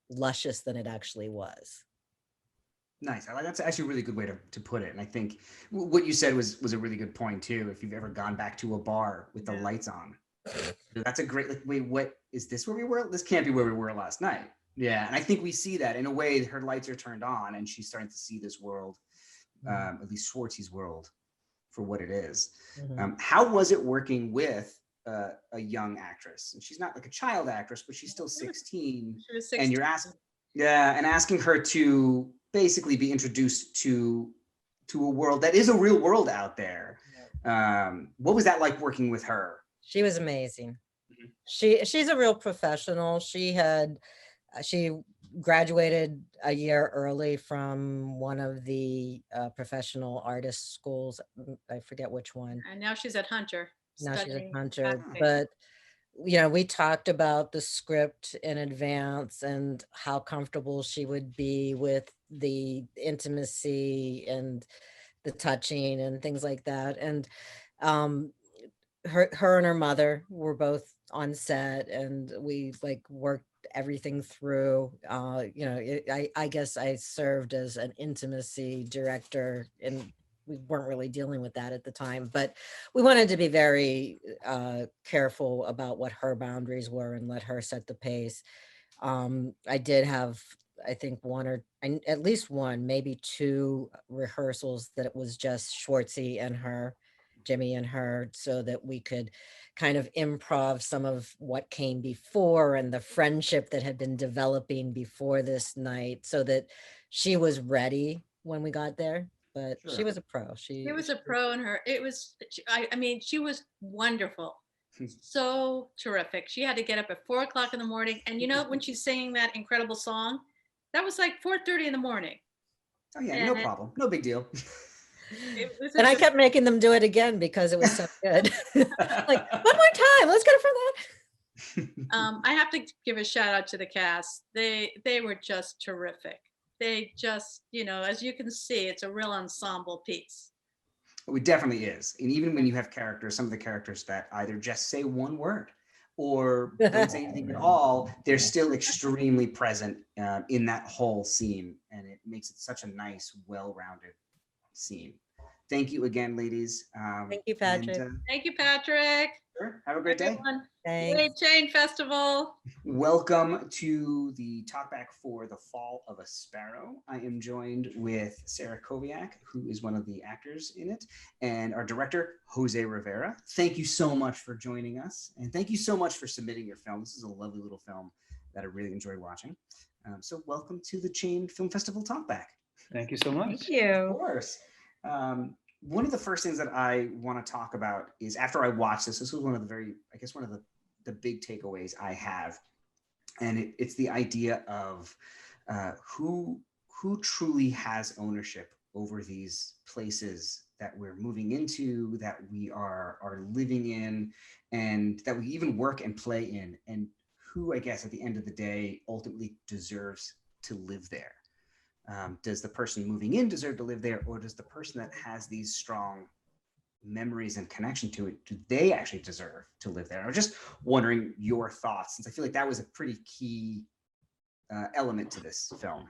Speaker 7: luscious than it actually was.
Speaker 1: Nice. That's actually a really good way to put it. And I think what you said was a really good point too. If you've ever gone back to a bar with the lights on, that's a great, like, wait, what is this where we were? This can't be where we were last night. Yeah. And I think we see that in a way. Her lights are turned on and she's starting to see this world, at least Schwartz's world, for what it is. How was it working with a young actress? And she's not like a child actress, but she's still 16.
Speaker 8: She was 16.
Speaker 1: And you're asking her to basically be introduced to a world that is a real world out there. What was that like working with her?
Speaker 7: She was amazing. She's a real professional. She graduated a year early from one of the professional artist schools. I forget which one.
Speaker 8: And now she's at Hunter.
Speaker 7: Now she's at Hunter, but you know, we talked about the script in advance and how comfortable she would be with the intimacy and the touching and things like that. And her and her mother were both on set, and we like worked everything through. You know, I guess I served as an intimacy director, and we weren't really dealing with that at the time, but we wanted to be very careful about what her boundaries were and let her set the pace. I did have, I think at least one, maybe two rehearsals that it was just Schwartzy and her, Jimmy and her, so that we could kind of improv some of what came before and the friendship that had been developing before this night, so that she was ready when we got there. But she was a pro. She
Speaker 8: was a pro in her. It was, I mean, she was wonderful. So terrific. She had to get up at 4 o'clock in the morning. And you know, when she's singing that incredible song, that was like 4:30 in the morning.
Speaker 1: Oh yeah, no problem. No big deal.
Speaker 7: And I kept making them do it again because it was so good. Like, one more time, let's get it from that.
Speaker 8: I have to give a shout out to the cast. They were just terrific. They just, you know, as you can see, it's a real ensemble piece.
Speaker 1: It definitely is. And even when you have characters, some of the characters that either just say one word or don't say anything at all, they're still extremely present in that whole scene. And it makes it such a nice, well-rounded scene. Thank you again, ladies.
Speaker 7: Thank you, Patrick.
Speaker 8: Thank you, Patrick.
Speaker 1: Sure. Have a great day.
Speaker 8: Great Chain Festival.
Speaker 1: Welcome to the Talkback for The Fall of a Sparrow. I am joined with Sarah Koviak, who is one of the actors in it, and our director, Jose Rivera. Thank you so much for joining us, and thank you so much for submitting your film. This is a lovely little film that I really enjoyed watching. So welcome to the Chain Film Festival Talkback.
Speaker 9: Thank you so much.
Speaker 7: Thank you.
Speaker 1: Of course. one of the first things that I want to talk about is after I watched this was one of the big takeaways I have. And it's the idea of who truly has ownership over these places that we're moving into, that we are living in, and that we even work and play in, and who, I guess, at the end of the day, ultimately deserves to live there. Does the person moving in deserve to live there, or does the person that has these strong memories and connection to it, do they actually deserve to live there? I was just wondering your thoughts, since I feel like that was a pretty key element to this film.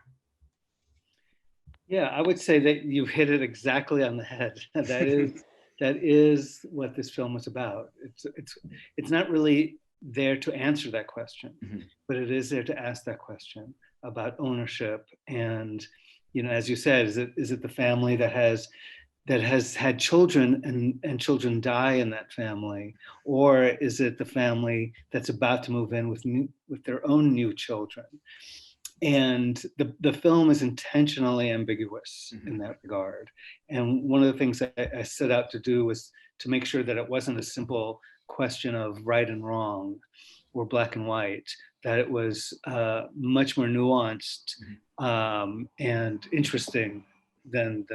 Speaker 9: Yeah, I would say that you've hit it exactly on the head. That is what this film was about. It's not really there to answer that question, but it is there to ask that question about ownership. And, you know, as you said, is it the family that has had children and children die in that family, or is it the family that's about to move in with their own new children? And the film is intentionally ambiguous in that regard. And one of the things I set out to do was to make sure that it wasn't a simple question of right and wrong or black and white, that it was much more nuanced and interesting than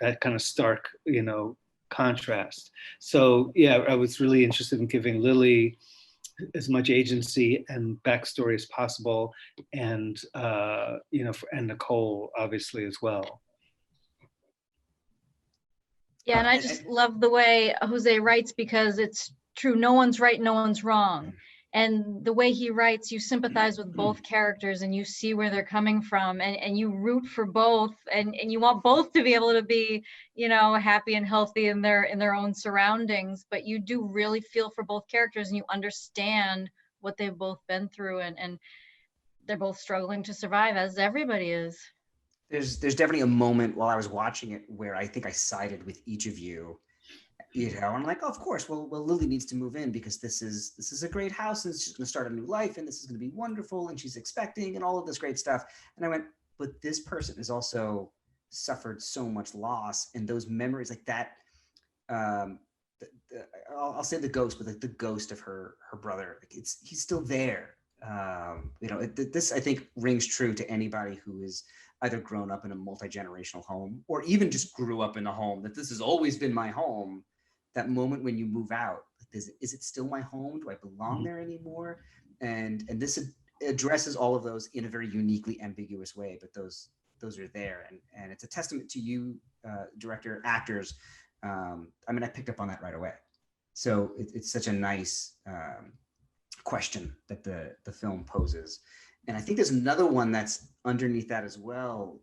Speaker 9: that kind of stark, you know, contrast. So yeah, I was really interested in giving Lily as much agency and backstory as possible, and you know, and Nicole obviously as well.
Speaker 8: Yeah, and I just love the way Jose writes, because it's true. No one's right, no one's wrong. And the way he writes, you sympathize with both characters and you see where they're coming from, and you root for both, and you want both to be able to be, you know, happy and healthy in their own surroundings. But you do really feel for both characters, and you understand what they've both been through, and they're both struggling to survive, as everybody is.
Speaker 1: There's definitely a moment while I was watching it where I think I sided with each of you. You know, I'm like, oh, of course. Well, Lily needs to move in because this is a great house, and she's going to start a new life, and this is going to be wonderful, and she's expecting, and all of this great stuff. And I went, but this person has also suffered so much loss, and those memories, like that. I'll say the ghost, but like the ghost of her brother, like he's still there. You know, this I think rings true to anybody who is either grown up in a multi-generational home, or even just grew up in a home that this has always been my home. That moment when you move out, is it still my home? Do I belong there anymore? And this addresses all of those in a very uniquely ambiguous way, but those are there. And it's a testament to you, director, actors. I mean, I picked up on that right away. So it's such a nice question that the film poses. And I think there's another one that's underneath that as well.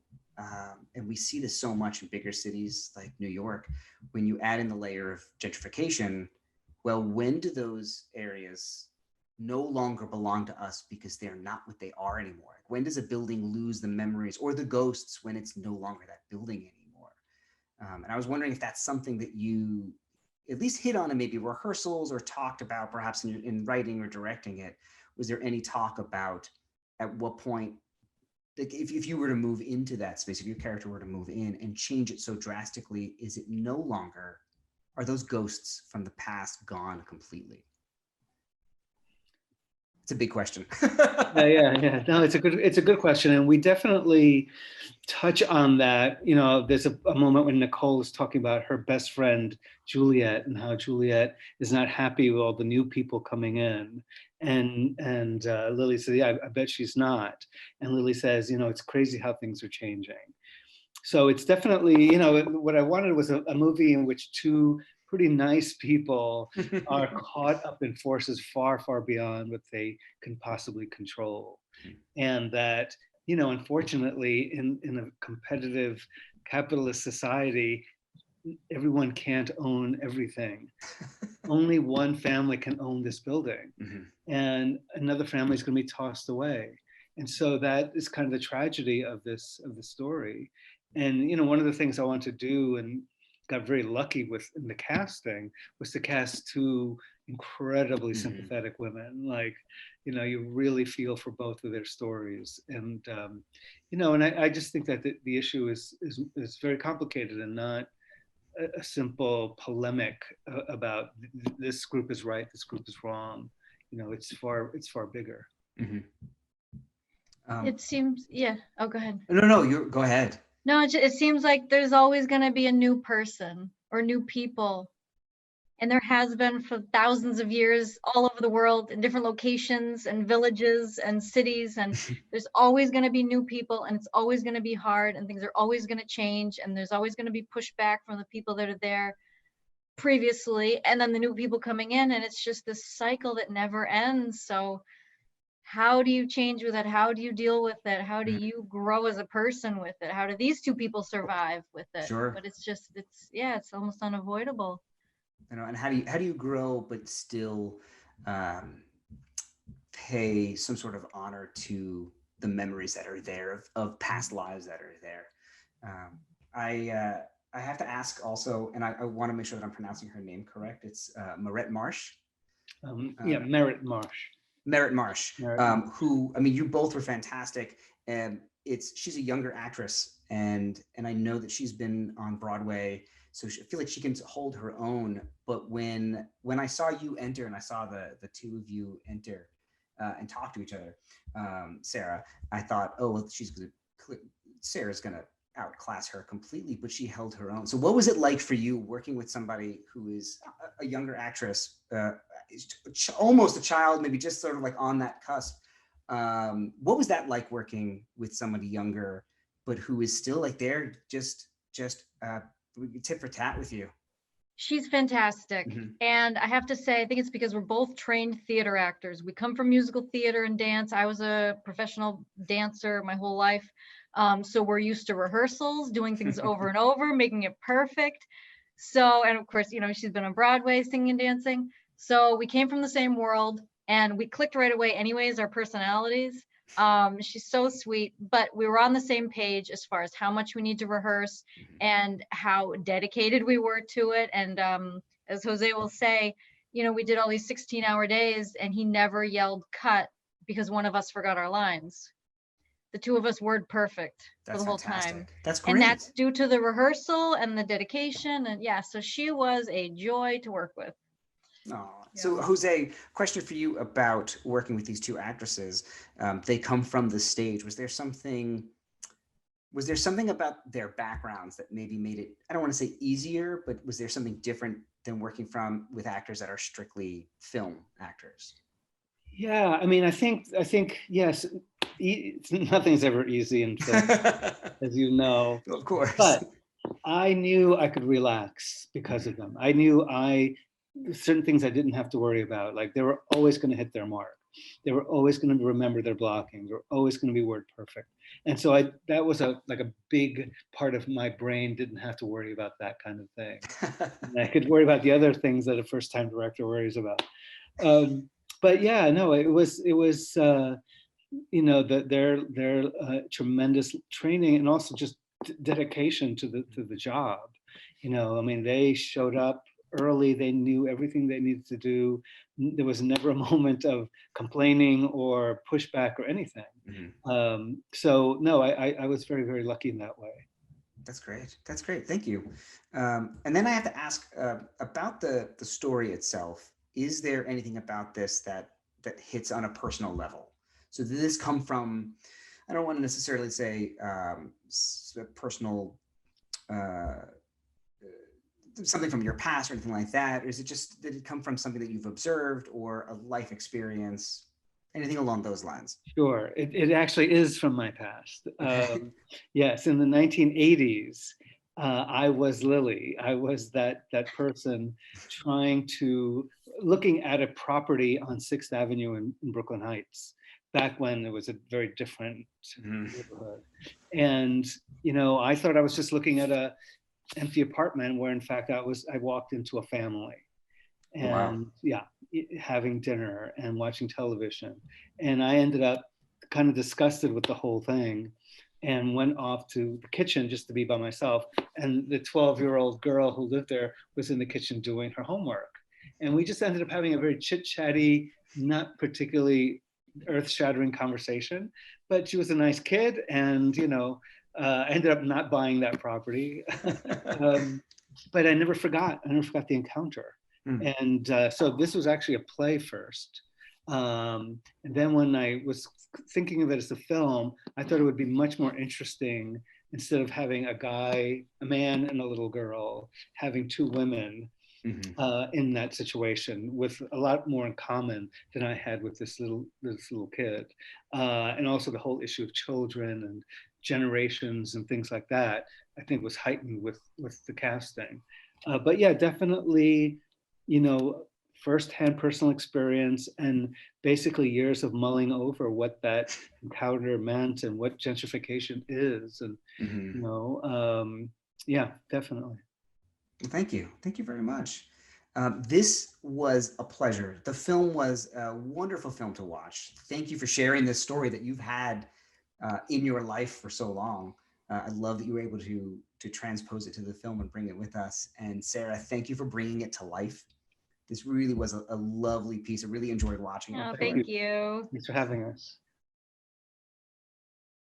Speaker 1: And we see this so much in bigger cities like New York, when you add in the layer of gentrification. Well, when do those areas no longer belong to us because they're not what they are anymore? When does a building lose the memories or the ghosts when it's no longer that building anymore? And I was wondering if that's something that you at least hit on in maybe rehearsals or talked about perhaps in writing or directing it. Was there any talk about at what point, like if you were to move into that space, if your character were to move in and change it so drastically, is it no longer, are those ghosts from the past gone completely? It's a big question.
Speaker 9: Yeah. No, it's a good question, and we definitely touch on that. You know, there's a moment when Nicole is talking about her best friend Juliet, and how Juliet is not happy with all the new people coming in, and Lily says, "Yeah, I bet she's not." And Lily says, "You know, it's crazy how things are changing." So it's definitely, you know, what I wanted was a movie in which two pretty nice people are caught up in forces far, far beyond what they can possibly control. And that, you know, unfortunately, in a competitive capitalist society, everyone can't own everything. Only one family can own this building, and another family is going to be tossed away. And so that is kind of the tragedy of the story. And, you know, one of the things I want to do, and got very lucky with in the casting, was to cast two incredibly sympathetic women. Like, you know, you really feel for both of their stories. And, you know, and I just think that the issue is very complicated and not a simple polemic about this group is right, this group is wrong. You know, it's far bigger.
Speaker 1: Mm-hmm.
Speaker 10: It seems, yeah. Oh, go ahead.
Speaker 1: No, you go ahead.
Speaker 10: No, it seems like there's always going to be a new person or new people. And there has been for thousands of years all over the world in different locations and villages and cities. And there's always going to be new people, and it's always going to be hard, and things are always going to change. And there's always going to be pushback from the people that are there previously, and then the new people coming in. And it's just this cycle that never ends. So how do you change with it? How do you deal with it? How do you grow as a person with it? How do these two people survive with it?
Speaker 1: Sure.
Speaker 10: But it's almost unavoidable.
Speaker 1: You know, and how do you grow but still pay some sort of honor to the memories that are there of past lives that are there? I have to ask also, and I want to make sure that I'm pronouncing her name correct. It's Merritt Marsh.
Speaker 9: Merritt Marsh.
Speaker 1: Merritt Marsh, who, I mean, you both were fantastic. And she's a younger actress, and I know that she's been on Broadway, so I feel like she can hold her own. But when I saw you enter, and I saw the two of you enter and talk to each other, Sarah, I thought, oh, well, Sarah's gonna outclass her completely, but she held her own. So what was it like for you working with somebody who is a younger actress, almost a child, maybe just sort of like on that cusp? What was that like working with somebody younger, but who is still like they're just tit for tat with you?
Speaker 10: She's fantastic.
Speaker 1: Mm-hmm.
Speaker 10: And I have to say, I think it's because we're both trained theater actors. We come from musical theater and dance. I was a professional dancer my whole life. So we're used to rehearsals, doing things over and over, making it perfect. So, and of course, you know, she's been on Broadway singing and dancing. So we came from the same world, and we clicked right away anyways, our personalities. She's so sweet, but we were on the same page as far as how much we need to rehearse and how dedicated we were to it. And as Jose will say, you know, we did all these 16-hour days, and he never yelled cut because one of us forgot our lines. The two of us word perfect for the whole time.
Speaker 1: That's great.
Speaker 10: And that's due to the rehearsal and the dedication. And yeah, so she was a joy to work with.
Speaker 1: Oh, so Jose, question for you about working with these two actresses. They come from the stage. Was there something about their backgrounds that maybe made it, I don't want to say easier, but was there something different than working with actors that are strictly film actors?
Speaker 9: Yeah, I mean, I think yes, nothing's ever easy in film, as you know.
Speaker 1: Of course.
Speaker 9: But I knew I could relax because of them. I knew certain things I didn't have to worry about. Like, they were always going to hit their mark. They were always going to remember their blocking. They were always going to be word perfect. And so that was a big part of my brain didn't have to worry about that kind of thing. And I could worry about the other things that a first-time director worries about. But yeah, no, it was you know, their tremendous training and also just dedication to the job. You know, I mean, they showed up early. They knew everything they needed to do. There was never a moment of complaining or pushback or anything. Mm-hmm. So no, I was very, very lucky in that way.
Speaker 1: That's great. That's great. Thank you. And then I have to ask about the story itself. Is there anything about this that hits on a personal level? So did this come from, I don't want to necessarily say personal, something from your past or anything like that? Or is it just, did it come from something that you've observed or a life experience? Anything along those lines?
Speaker 9: Sure, it actually is from my past. Yes, in the 1980s, I was Lily. I was that person looking at a property on 6th Avenue in Brooklyn Heights, back when it was a very different neighborhood. And, you know, I thought I was just looking at a empty apartment where in fact I walked into a family. And wow. Yeah, having dinner and watching television. And I ended up kind of disgusted with the whole thing and went off to the kitchen just to be by myself. And the 12-year-old girl who lived there was in the kitchen doing her homework. And we just ended up having a very chit-chatty, not particularly earth-shattering conversation, but she was a nice kid and, you know, ended up not buying that property. but I never forgot the encounter. And so this was actually a play first. And then when I was thinking of it as a film, I thought it would be much more interesting, instead of having a man and a little girl, having two women in that situation with a lot more in common than I had with this little kid. And also the whole issue of children and generations and things like that, I think was heightened with the casting. But yeah, definitely, you know, firsthand personal experience and basically years of mulling over what that encounter meant and what gentrification is. And, you know, yeah, definitely.
Speaker 1: Thank you. Thank you very much. This was a pleasure. The film was a wonderful film to watch. Thank you for sharing this story that you've had in your life for so long. I love that you were able to transpose it to the film and bring it with us. And Sarah, thank you for bringing it to life. This really was a lovely piece. I really enjoyed watching it.
Speaker 10: Oh, thank you.
Speaker 9: Thanks for having us.